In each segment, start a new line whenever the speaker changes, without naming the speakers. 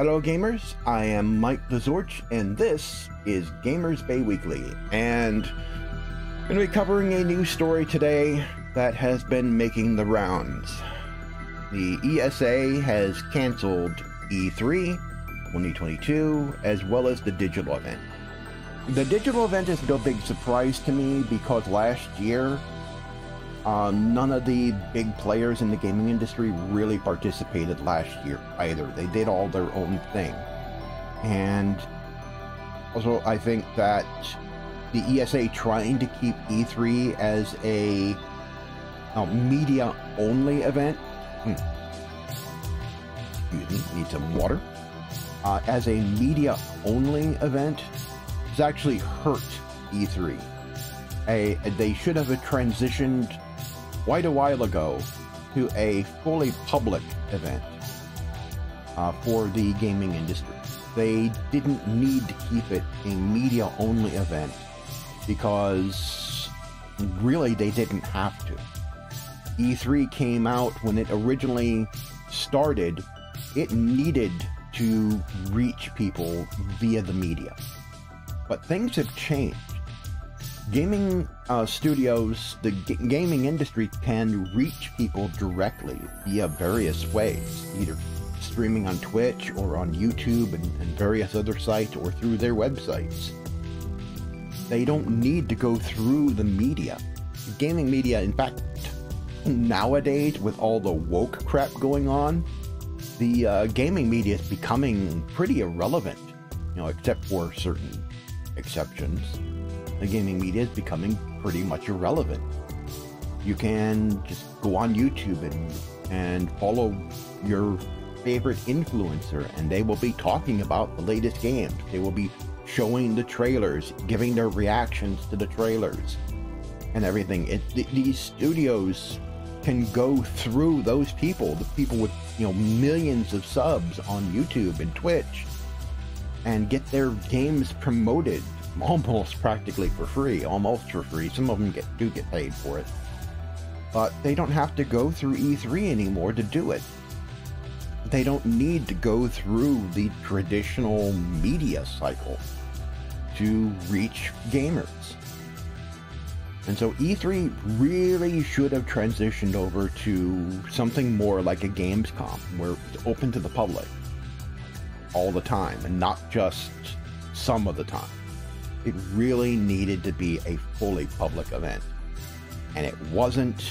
Hello gamers, I am Mike TheZorch, and this is Gamers Bay Weekly, and I'm going to be covering a news story today that has been making the rounds. The ESA has canceled E3 2022, as well as the digital event. The digital event is no big surprise to me because last year, none of the big players in the gaming industry really participated last year either. They did all their own thing. And also, I think that the ESA trying to keep E3 as a media-only event. Excuse me, need some water. As a media-only event has actually hurt E3. They should have transitioned quite a while ago to a fully public event for the gaming industry. They didn't need to keep it a media-only event because really they didn't have to. E3 came out when it originally started. It needed to reach people via the media. But things have changed. Gaming studios, the gaming industry can reach people directly via various ways, either streaming on Twitch or on YouTube and various other sites or through their websites. They don't need to go through the media. Gaming media, in fact, nowadays with all the woke crap going on, the gaming media is becoming pretty irrelevant, except for certain exceptions. The gaming media is becoming pretty much irrelevant. You can just go on YouTube and follow your favorite influencer, and they will be talking about the latest games. They will be showing the trailers, giving their reactions to the trailers and everything. These studios can go through those people, the people with millions of subs on YouTube and Twitch, and get their games promoted almost practically for free, almost for free. Some of them do get paid for it, but they don't have to go through E3 anymore to do it. They don't need to go through the traditional media cycle to reach gamers. And so E3 really should have transitioned over to something more like a Gamescom, where it's open to the public all the time and not just some of the time. It really needed to be a fully public event, and it wasn't,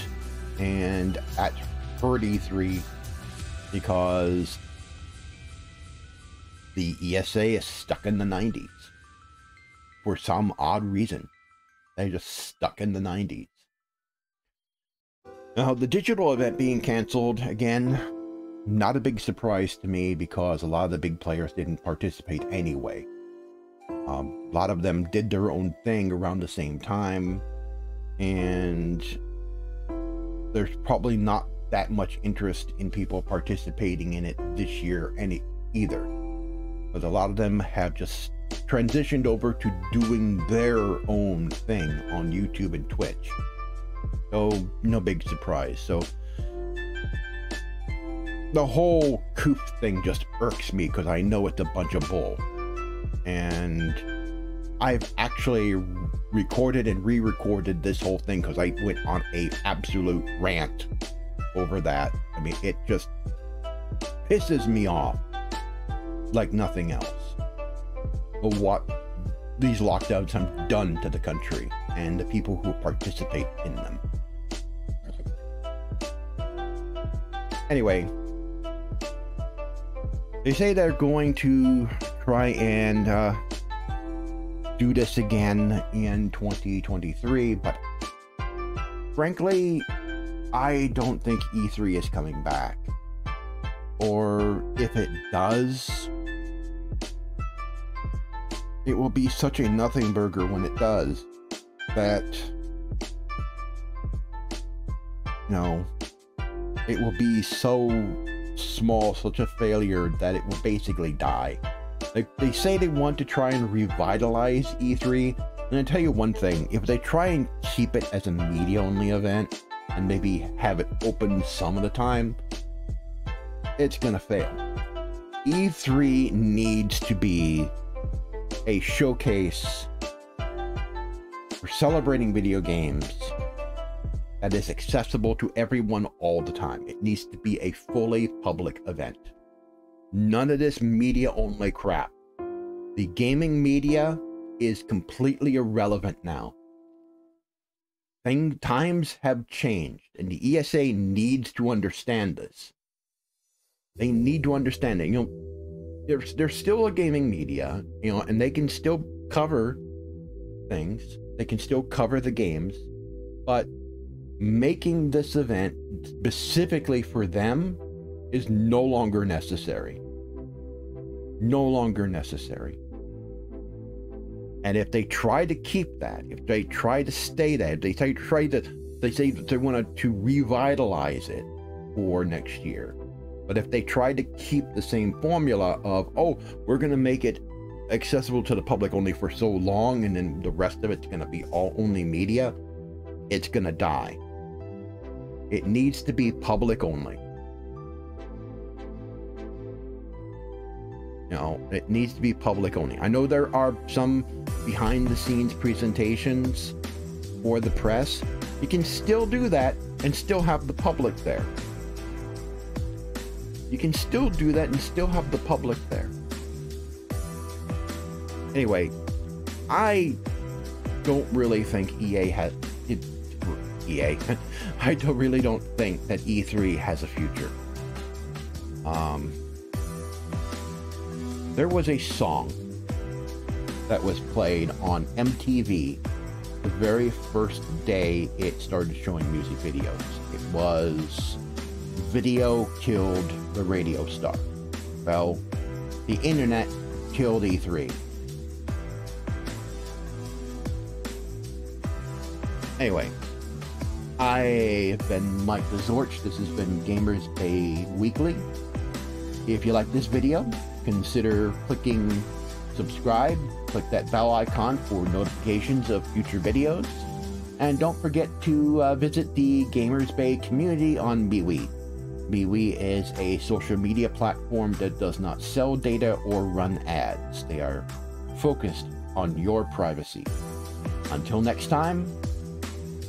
and that hurt E3 because the ESA is stuck in the 90s. For some odd reason, they're just stuck in the 90s. Now, the digital event being canceled, again, not a big surprise to me because a lot of the big players didn't participate anyway. A lot of them did their own thing around the same time, and there's probably not that much interest in people participating in it this year either. But a lot of them have just transitioned over to doing their own thing on YouTube and Twitch. So, no big surprise. So, the whole COOP thing just irks me because I know it's a bunch of bull. And I've actually recorded and re-recorded this whole thing because I went on a absolute rant over that. I mean, it just pisses me off like nothing else of what these lockdowns have done to the country and the people who participate in them. Anyway, they say they're going to try and do this again in 2023, but frankly, I don't think E3 is coming back. Or if it does, it will be such a nothing burger when it does that, it will be so small, such a failure that it will basically die. Like, they say they want to try and revitalize E3, and I tell you one thing, if they try and keep it as a media-only event, and maybe have it open some of the time, it's gonna fail. E3 needs to be a showcase for celebrating video games that is accessible to everyone all the time. It needs to be a fully public event. None of this media-only crap. The gaming media is completely irrelevant now. Times have changed, and the ESA needs to understand this. They need to understand it. You know, there's still a gaming media, you know, and they can still cover things. They can still cover the games, but making this event specifically for them is no longer necessary. No longer necessary. And if they try to keep that, if they try to stay that, if they try to, they say that they want to revitalize it for next year. But if they try to keep the same formula of, oh, we're going to make it accessible to the public only for so long, and then the rest of it's going to be all only media, it's going to die. It needs to be public only. You know, it needs to be public only. I know there are some behind the scenes presentations for the press. You can still do that and still have the public there. You can still do that and still have the public there. Anyway, I don't really think EA has... EA. I really don't think that E3 has a future. There was a song that was played on MTV the very first day it started showing music videos. It was "Video Killed the Radio Star." Well, the internet killed E3. Anyway, I've been Mike TheZorch. This has been Gamers Bay Weekly. If you like this video, consider clicking subscribe, click that bell icon for notifications of future videos, and don't forget to visit the Gamers Bay community on MeWe. MeWe is a social media platform that does not sell data or run ads. They are focused on your privacy. Until next time,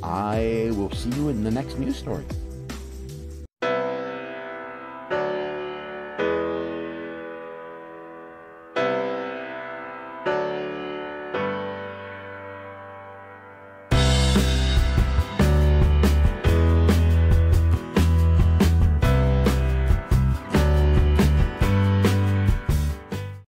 I will see you in the next news story.